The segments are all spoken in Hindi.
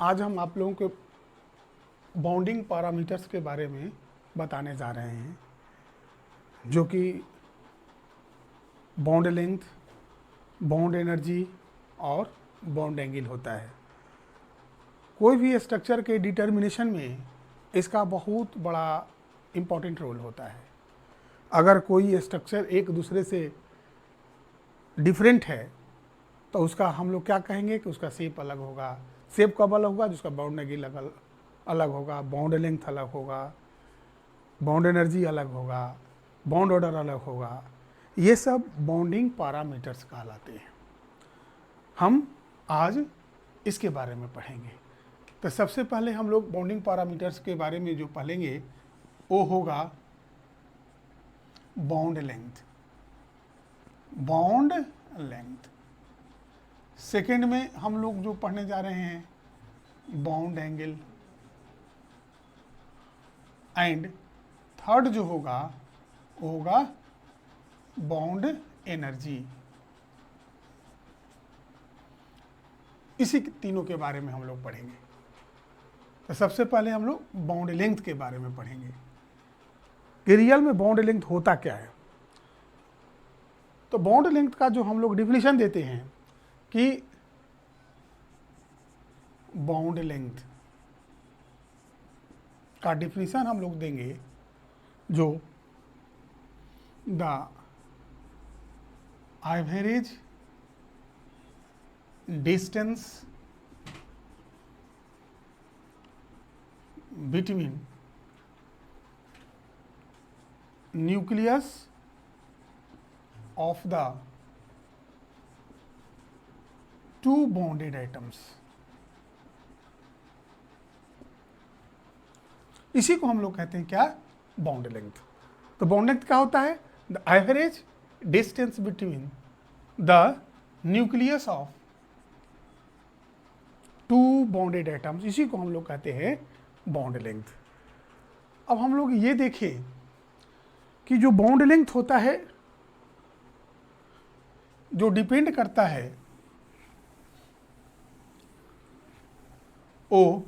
आज हम आप लोगों को बॉन्डिंग पैरामीटर्स के बारे में बताने जा रहे हैं, जो कि बॉन्ड लेंथ, बॉन्ड एनर्जी और बॉन्ड एंगल होता है। कोई भी स्ट्रक्चर के डिटर्मिनेशन में इसका बहुत बड़ा इम्पॉर्टेंट रोल होता है। अगर कोई स्ट्रक्चर एक दूसरे से डिफरेंट है तो उसका हम लोग क्या कहेंगे कि उसका शेप अलग होगा। शेप कब अलग होगा? जिसका बॉन्ड एंगल अलग होगा, बॉन्ड लेंथ अलग होगा, बॉन्ड एनर्जी अलग होगा, बॉन्ड ऑर्डर अलग होगा। ये सब बॉन्डिंग पैरामीटर्स कहलाते हैं। हम आज इसके बारे में पढ़ेंगे। तो सबसे पहले हम लोग बॉन्डिंग पैरामीटर्स के बारे में जो पढ़ेंगे वो होगा bond length. Bond length. Second में हम लोग जो पढ़ने जा रहे हैं बॉन्ड एंगल। एंड थर्ड जो होगा वो होगा बॉन्ड एनर्जी। इसी तीनों के बारे में हम लोग पढ़ेंगे। तो सबसे पहले हम लोग बॉन्ड लेंथ के बारे में पढ़ेंगे कि रियल में बॉन्ड लेंथ होता क्या है। तो बॉन्ड लेंथ का जो हम लोग डिफिनीशन देते हैं कि बॉन्ड लेंथ का डिफिनीशन हम लोग देंगे जो the average distance between nucleus of the two bonded atoms। इसी को हम लोग कहते हैं क्या? Bond length. तो बॉन्ड लेंथ क्या होता है? The average distance between the nucleus of two bonded atoms. इसी को हम लोग कहते हैं बॉन्ड लेंथ। अब हम लोग ये देखें कि जो बॉन्ड लेंथ होता है जो डिपेंड करता है वो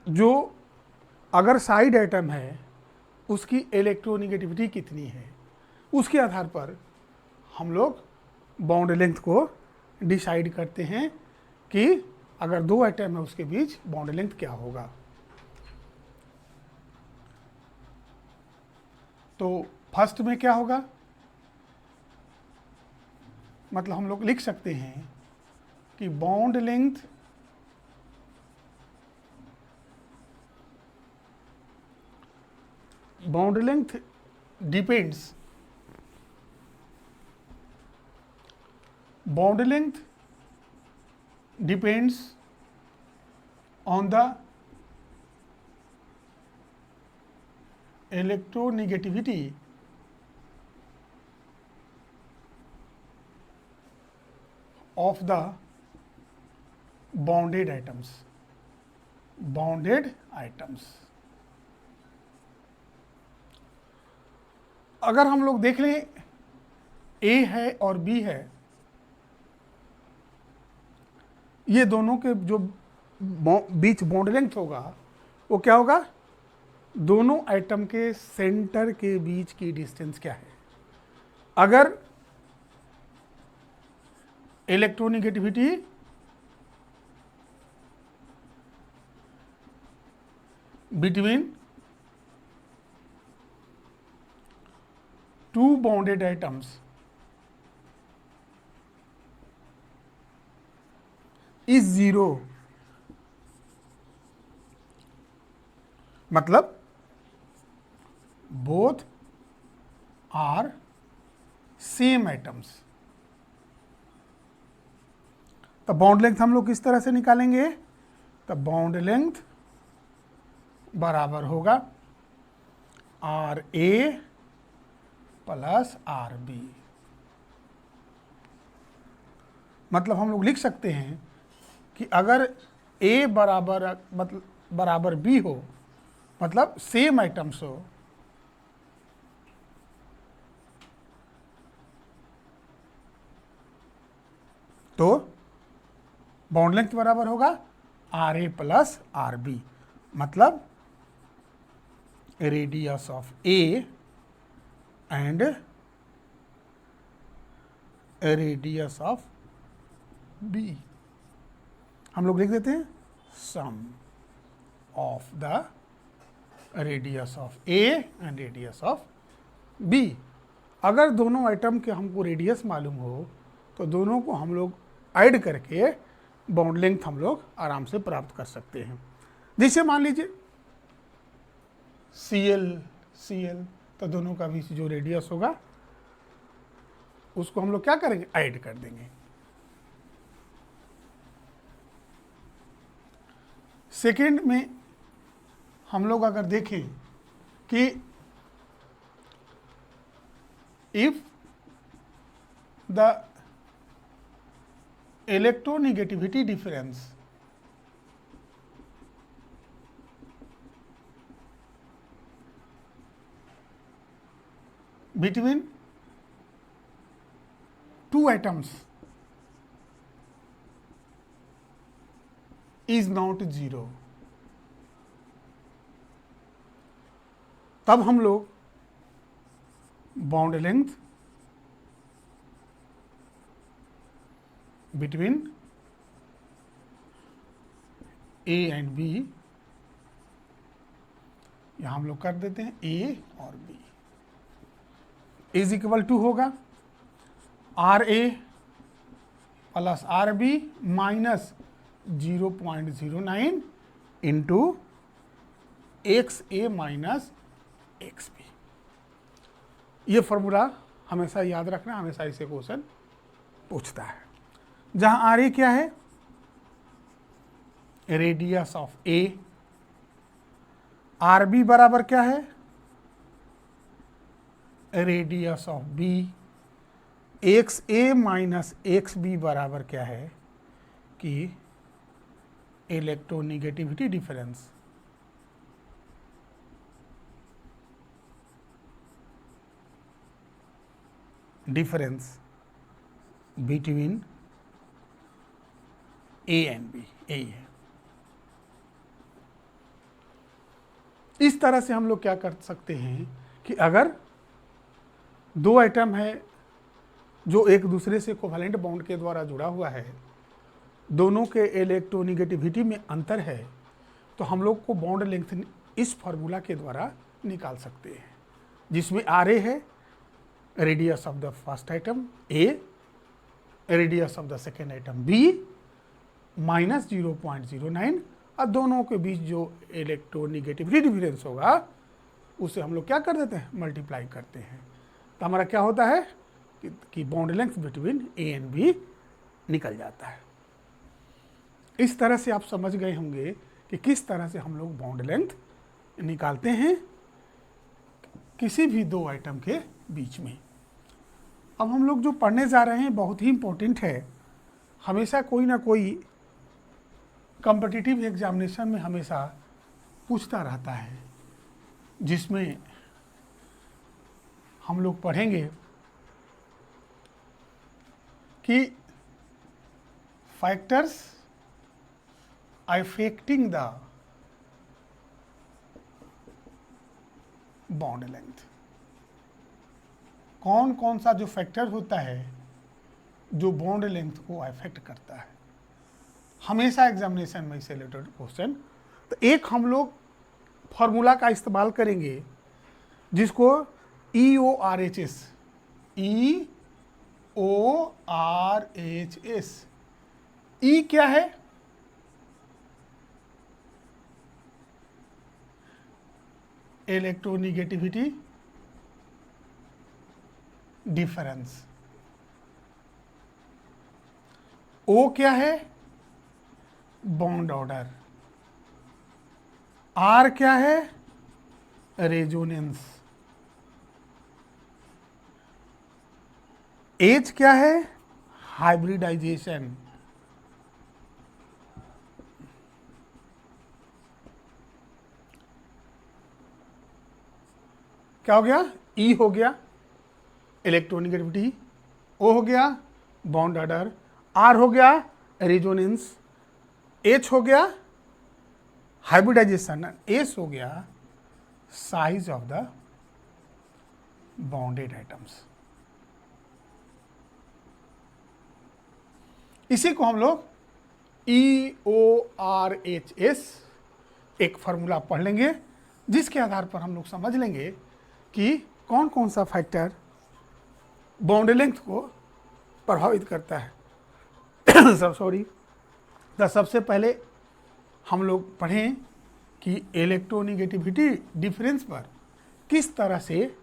जो अगर साइड एटम है उसकी इलेक्ट्रोनेगेटिविटी कितनी है, उसके आधार पर हम लोग बॉन्ड लेंथ को डिसाइड करते हैं कि अगर दो एटम है उसके बीच बॉन्ड लेंथ क्या होगा। तो फर्स्ट में क्या होगा? मतलब हम लोग लिख सकते हैं कि bond length depends bond length depends on the electronegativity of the bonded atoms। bonded atoms। अगर हम लोग देख लें A है और B है, ये दोनों के जो बीच बॉन्ड लेंथ होगा वो क्या होगा? दोनों एटम के सेंटर के बीच की डिस्टेंस क्या है। अगर electronegativity between two bonded atoms is zero, मतलब बोथ आर सेम एटम्स। तो बॉन्ड लेंथ हम लोग किस तरह से निकालेंगे? तो बॉन्ड लेंथ बराबर होगा R A plus R B. मतलब हम लोग लिख सकते हैं कि अगर ए बराबर बी हो, मतलब सेम आइटम्स हो, तो बॉन्ड लेंथ बराबर होगा R A plus R B, मतलब radius of A and radius of B. हम लोग लिख देते हैं sum of the radius of A and radius of B. अगर दोनों आइटम के हमको रेडियस मालूम हो तो दोनों को हम लोग ऐड करके बॉन्ड लेंथ हम लोग आराम से प्राप्त कर सकते हैं। जैसे मान लीजिए Cl तो दोनों का बीच जो रेडियस होगा उसको हम लोग क्या करेंगे, ऐड कर देंगे। सेकेंड में हम लोग अगर देखें कि if the electronegativity difference between two atoms is not zero, तब हम लोग bond length between A and B, यहां हम लोग कर देते हैं ए और बी, इज इक्वल टू होगा R A plus R B minus 0.09 into X A minus X B. ये फॉर्मूला हमेशा याद रखना, हमेशा इसे क्वेश्चन पूछता है। जहां आर ए क्या है, radius of A, R B बराबर क्या है, radius of B, X A minus X B बराबर क्या है कि electronegativity difference between A and B, यही है। इस तरह से हम लोग क्या कर सकते हैं कि अगर दो आइटम है जो एक दूसरे से कोवैलेंट बॉन्ड के द्वारा जुड़ा हुआ है, दोनों के इलेक्ट्रोनेगेटिविटी में अंतर है, तो हम लोग को बॉन्ड लेंथ इस फार्मूला के द्वारा निकाल सकते हैं, जिसमें आर ए है radius of the first atom A, radius of the second atom B, minus 0.09, और दोनों के बीच जो इलेक्ट्रोनेगेटिविटी डिफरेंस होगा उसे हम लोग क्या कर देते हैं, मल्टीप्लाई करते हैं। तो हमारा क्या होता है कि bond length between A and B निकल जाता है। इस तरह से आप समझ गए होंगे कि किस तरह से हम लोग बॉन्ड लेंथ निकालते हैं किसी भी दो आइटम के बीच में। अब हम लोग जो पढ़ने जा रहे हैं बहुत ही इम्पोर्टेंट है। हमेशा कोई ना कोई कॉम्पिटिटिव एग्जामिनेशन में हमेशा पूछता रहता है, जिसमें हम लोग पढ़ेंगे कि factors affecting the bond length. कौन कौन सा जो फैक्टर होता है जो बॉन्ड लेंथ को अफेक्ट करता है, हमेशा एग्जामिनेशन में इससे रिलेटेड क्वेश्चन। तो एक हम लोग फॉर्मूला का इस्तेमाल करेंगे जिसको EORHS, EORHS, ई क्या है, इलेक्ट्रोनेगेटिविटी डिफरेंस, ओ क्या है, बॉन्ड ऑर्डर, आर क्या है, रेजोनेंस, एच क्या है, हाइब्रिडाइजेशन, क्या हो गया, ई हो गया इलेक्ट्रोनेगेटिविटी, ओ हो गया बॉन्ड ऑर्डर, आर हो गया रेजोनेंस, H हो गया हाइब्रिडाइजेशन, S हो गया size of the bonded atoms. इसी को हम लोग EORHS एक फार्मूला पढ़ लेंगे, जिसके आधार पर हम लोग समझ लेंगे कि कौन कौन सा फैक्टर बॉन्ड लेंथ को प्रभावित करता है। तो सबसे पहले हम लोग पढ़ें कि इलेक्ट्रोनिगेटिविटी डिफरेंस पर किस तरह से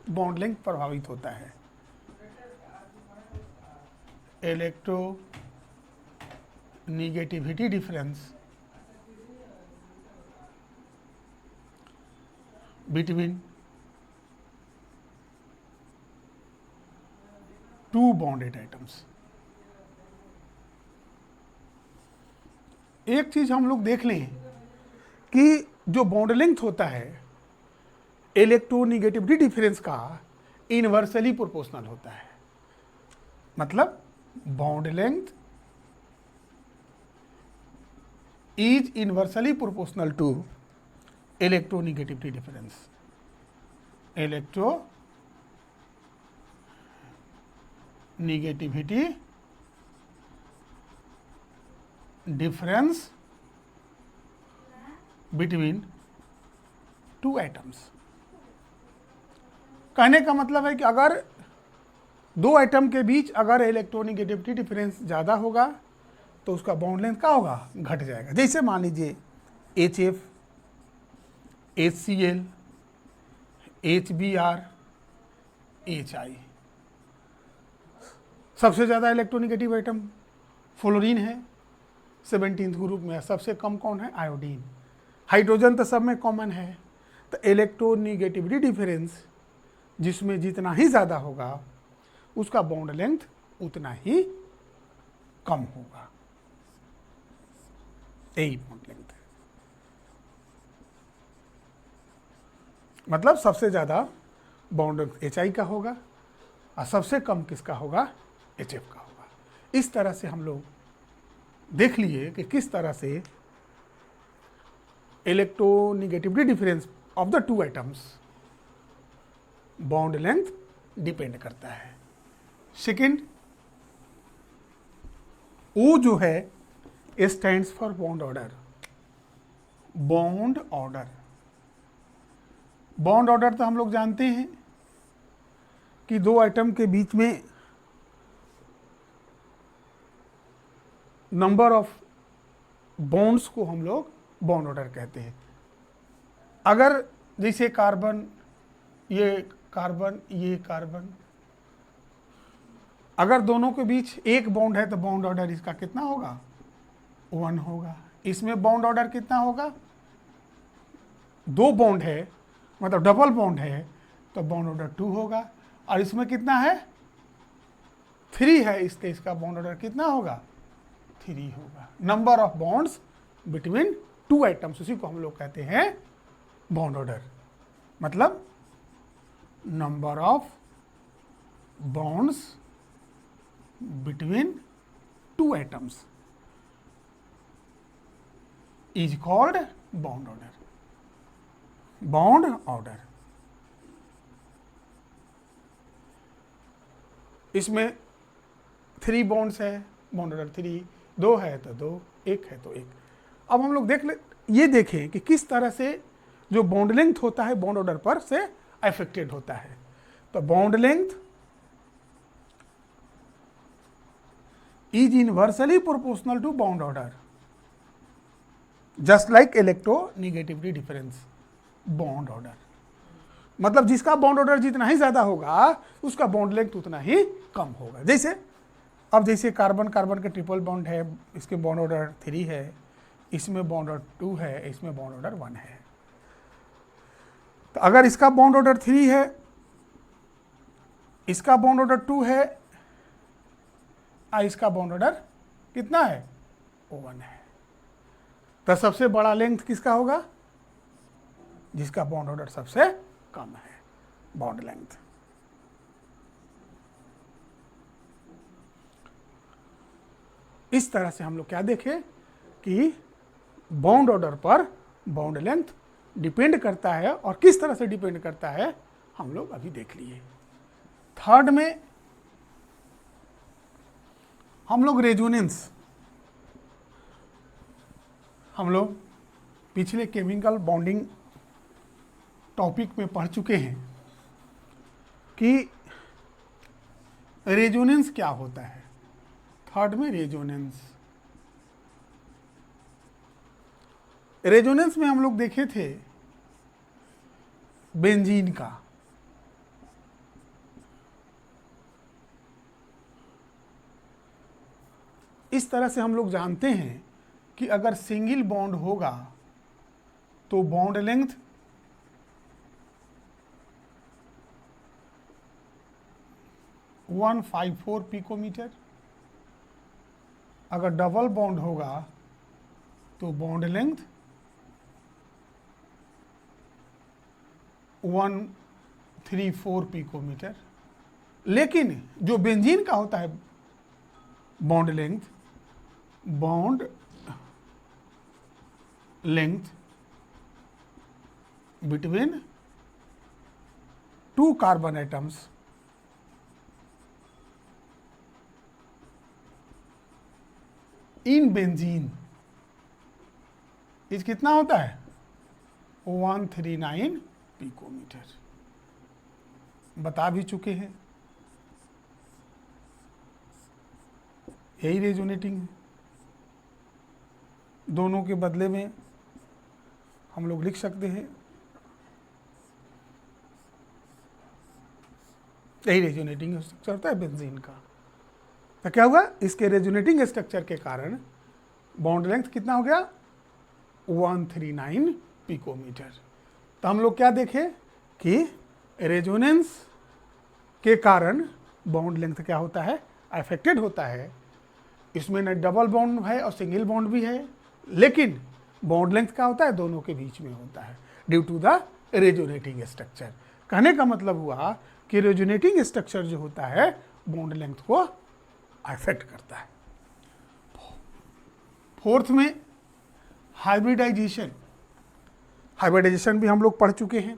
बॉन्ड लेंथ प्रभावित होता है। Electronegativity difference between to bonded atoms. एक चीज हम लोग देख लें कि जो बॉन्ड लेंथ होता है इलेक्ट्रोनिगेटिविटी डिफरेंस का इनवर्सली प्रोपोर्शनल होता है। मतलब bond length is inversely proportional to electronegativity difference. Electronegativity difference between two atoms. कहने का मतलब है कि अगर दो एटम के बीच अगर इलेक्ट्रोनिगेटिविटी डिफरेंस ज़्यादा होगा तो उसका बॉन्ड लेंथ क्या होगा, घट जाएगा। जैसे मान लीजिए HF, HCl, HBr, HI। सबसे ज़्यादा इलेक्ट्रोनिगेटिव आइटम फ्लोरीन है 17th ग्रुप में। सबसे कम कौन है, आयोडीन। हाइड्रोजन तो सब में कॉमन है। तो इलेक्ट्रोनिगेटिविटी डिफरेंस जिसमें जितना ही ज़्यादा होगा उसका बॉन्ड लेंथ उतना ही कम होगा। यही बॉन्ड लेंथ है। मतलब सबसे ज़्यादा बॉन्ड HI का होगा और सबसे कम किसका होगा, HF का होगा। इस तरह से हम लोग देख लिए कि किस तरह से electronegativity difference of the two atoms bond length depend करता है। सेकेंड, O जो है stands for bond order. Bond order, bond order तो हम लोग जानते हैं कि दो एटम के बीच में नंबर ऑफ बॉन्ड्स को हम लोग बॉन्ड ऑर्डर कहते हैं। अगर जैसे कार्बन, ये कार्बन, ये कार्बन, अगर दोनों के बीच एक बॉन्ड है तो बॉन्ड ऑर्डर इसका कितना होगा, 1 होगा। इसमें बॉन्ड ऑर्डर कितना होगा, 2 बॉन्ड है मतलब डबल बॉन्ड है तो बॉन्ड ऑर्डर 2 होगा। और इसमें कितना है, 3 है, इसका बॉन्ड ऑर्डर कितना होगा, 3 होगा। Number of bonds between two atoms, उसी को हम लोग कहते हैं बॉन्ड ऑर्डर। मतलब number of bonds between two atoms is called bond order. Bond order, इसमें 3 बॉन्ड्स है, बॉन्ड ऑर्डर 3, 2 है तो 2, 1 है तो 1। अब हम लोग ये देखें कि किस तरह से जो बॉन्ड लेंथ होता है बॉन्ड ऑर्डर पर से अफेक्टेड होता है। तो bond length is inversely proportional to bond order, just like electronegativity difference. Bond order मतलब जिसका बॉन्ड ऑर्डर जितना ही ज्यादा होगा उसका बॉन्ड लेंथ उतना ही कम होगा। जैसे अब जैसे कार्बन, कार्बन के ट्रिपल बॉन्ड है, इसके बॉन्ड ऑर्डर 3 है, इसमें बॉन्ड ऑर्डर 2 है, इसमें बॉन्ड ऑर्डर 1 है। तो अगर इसका बॉन्ड ऑर्डर 3 है, इसका बॉन्ड ऑर्डर 2 है और इसका बॉन्ड ऑर्डर कितना है, 1 है, तो सबसे बड़ा लेंथ किसका होगा, जिसका बॉन्ड ऑर्डर सबसे कम है, बॉन्ड लेंथ। इस तरह से हम लोग क्या देखें कि बॉन्ड ऑर्डर पर बॉन्ड लेंथ डिपेंड करता है, और किस तरह से डिपेंड करता है हम लोग अभी देख लिए। थर्ड में हम लोग रेजोनेंस, हम लोग पिछले केमिकल बॉन्डिंग टॉपिक में पढ़ चुके हैं कि रेजोनेंस क्या होता है। थर्ड में रेजोनेंस में हम लोग देखे थे बेंजीन का, इस तरह से हम लोग जानते हैं कि अगर सिंगल बॉन्ड होगा तो बॉन्ड लेंथ 154 पिकोमीटर, अगर डबल बॉन्ड होगा तो बॉन्ड लेंथ 134 पिकोमीटर। लेकिन जो बेंजीन का होता है bond length between two carbon atoms in benzene इस कितना होता है 139 पिकोमीटर, बता भी चुके हैं। यही रेजोनेटिंग है। दोनों के बदले में हम लोग लिख सकते हैं यही रेजोनेटिंग स्ट्रक्चर होता है बेंजीन का। तो क्या हुआ, इसके रेजोनेटिंग स्ट्रक्चर के कारण बॉन्ड लेंथ कितना हो गया 139 पिकोमीटर। तो हम लोग क्या देखें कि रेजोनेंस के कारण बॉन्ड लेंथ क्या होता है, अफेक्टेड होता है। इसमें न डबल बॉन्ड है और सिंगल बॉन्ड भी है, लेकिन बॉन्ड लेंथ क्या होता है, दोनों के बीच में होता है due to the resonating structure. कहने का मतलब हुआ कि रेजोनेटिंग स्ट्रक्चर जो होता है बॉन्ड लेंथ को अफेक्ट करता है। फोर्थ में हाइब्रिडाइजेशन भी हम लोग पढ़ चुके हैं।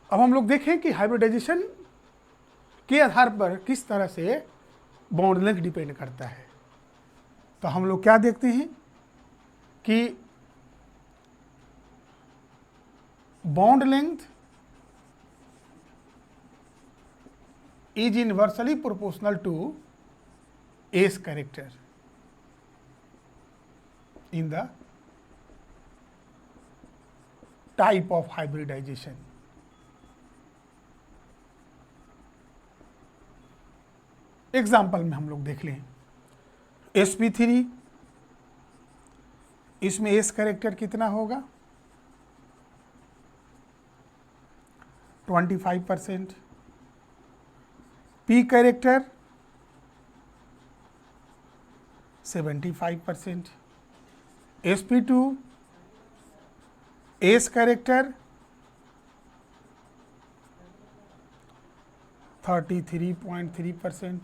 अब हम लोग देखें कि हाइब्रिडाइजेशन के आधार पर किस तरह से बॉन्ड लेंथ डिपेंड करता है। तो हम लोग क्या देखते हैं कि bond length is inversely proportional to S character in the type of hybridization. Example में हम लोग देख लें sp3, इसमें S कैरेक्टर कितना होगा 25%, P character 75%, sp2 S character 33.3%,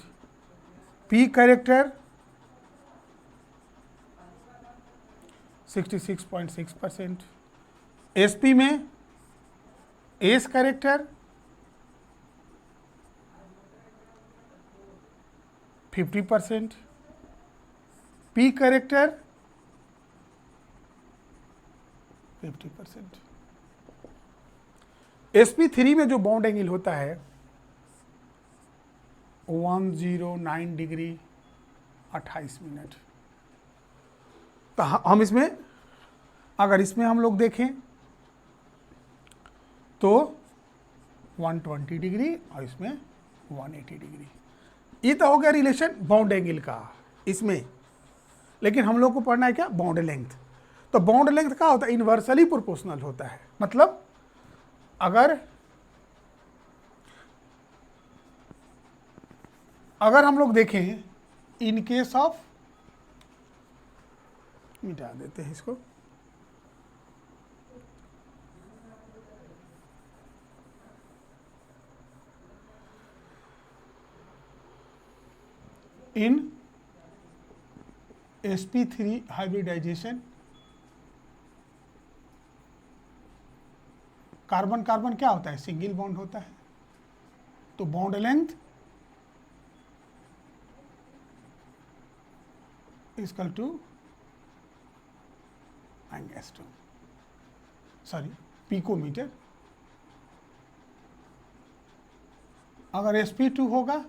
P character 66.6%, sp में S character 50%, P character 50%। sp3 में जो बॉन्ड एंगल होता है 109 डिग्री 28 मिनट। तो हम इसमें अगर इसमें हम लोग देखें तो 120 डिग्री और इसमें 180 डिग्री। ये तो हो गया रिलेशन बॉन्ड एंगल का इसमें, लेकिन हम लोग को पढ़ना है क्या बॉन्ड लेंथ। तो बॉन्ड लेंथ क्या होता है इनवर्सली प्रोपोर्शनल होता है। मतलब अगर हम लोग देखें इन केस ऑफ, मिटा देते हैं इसको, इन sp3 हाइब्रिडाइजेशन कार्बन कार्बन क्या होता है, सिंगल बॉन्ड होता है, तो bond length equal to angstrom, sorry picometre. अगर sp2 होगा,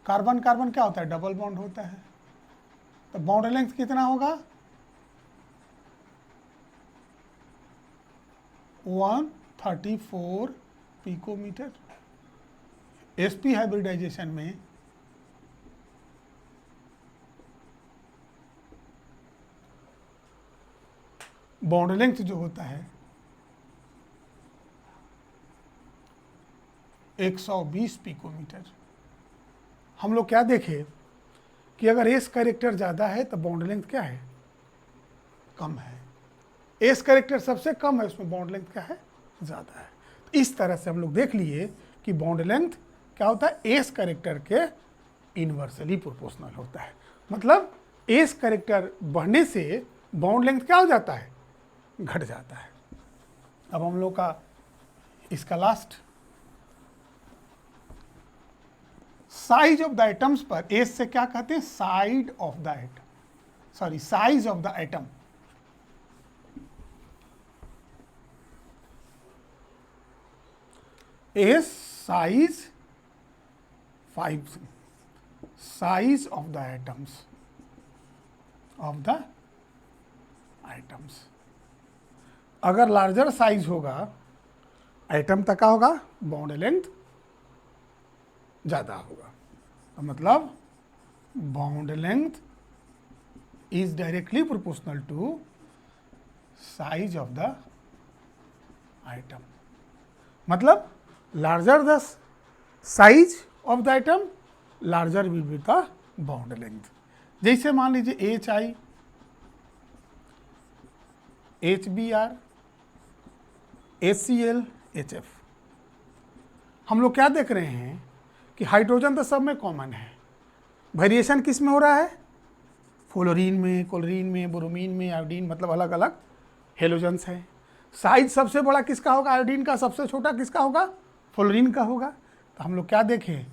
कार्बन कार्बन क्या होता है, डबल बॉन्ड होता है, तो बॉन्ड लेंथ कितना होगा, 134 पिकोमीटर। sp हाइब्रिडाइजेशन में बॉन्ड लेंथ जो होता है 120 पिकोमीटर। हम लोग क्या देखे कि अगर एस कैरेक्टर ज़्यादा है तो बॉन्ड लेंथ क्या है, कम है। एस कैरेक्टर सबसे कम है, उसमें बॉन्ड लेंथ क्या है, ज़्यादा है। इस तरह से हम लोग देख लिए कि बॉन्ड लेंथ क्या होता है, एस कैरेक्टर के इनवर्सली प्रोपोर्शनल होता है। मतलब एस कैरेक्टर बढ़ने से बॉन्ड लेंथ क्या हो जाता है, घट जाता है। अब हम लोग का इसका last size of the atoms पर, एस से क्या कहते हैं, side of the atom, sorry size of the atom. S size 5, size of the atoms, of the atoms. अगर लार्जर साइज होगा एटम तक का होगा, बॉन्ड लेंथ ज़्यादा होगा। तो मतलब bond length is directly proportional to size of the atom. मतलब larger the size of the atom, larger will be the bond length. जैसे मान लीजिए HI, HBr, HCl, HF। हम लोग क्या देख रहे हैं कि हाइड्रोजन तो सब में कॉमन है, वेरिएशन किस में हो रहा है, फ्लोरीन में, क्लोरीन में, ब्रोमीन में, आयोडीन, मतलब अलग अलग हेलोजन्स हैं। साइज सबसे बड़ा किसका होगा, आयोडीन का, सबसे छोटा किसका होगा, फ्लोरीन का होगा। तो हम लोग क्या देखें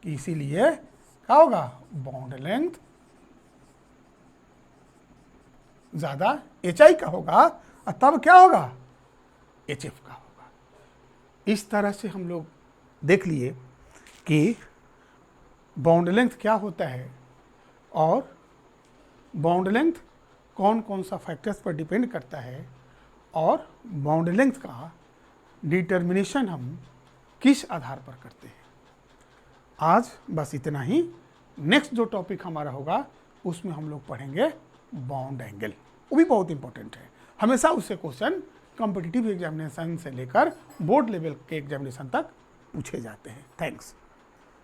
कि इसीलिए क्या होगा, बॉन्ड लेंथ ज़्यादा HI का होगा और तब क्या होगा, HF का होगा। इस तरह से हम लोग देख लिए कि बॉन्ड लेंथ क्या होता है और बॉन्ड लेंथ कौन कौन सा फैक्टर्स पर डिपेंड करता है और बॉन्ड लेंथ का डिटर्मिनेशन हम किस आधार पर करते हैं। आज बस इतना ही। नेक्स्ट जो टॉपिक हमारा होगा उसमें हम लोग पढ़ेंगे बॉन्ड एंगल, वो भी बहुत इंपॉर्टेंट है। हमेशा उससे क्वेश्चन कॉम्पिटिटिव एग्जामिनेशन से लेकर बोर्ड लेवल के एग्जामिनेशन तक पूछे जाते हैं। थैंक्स।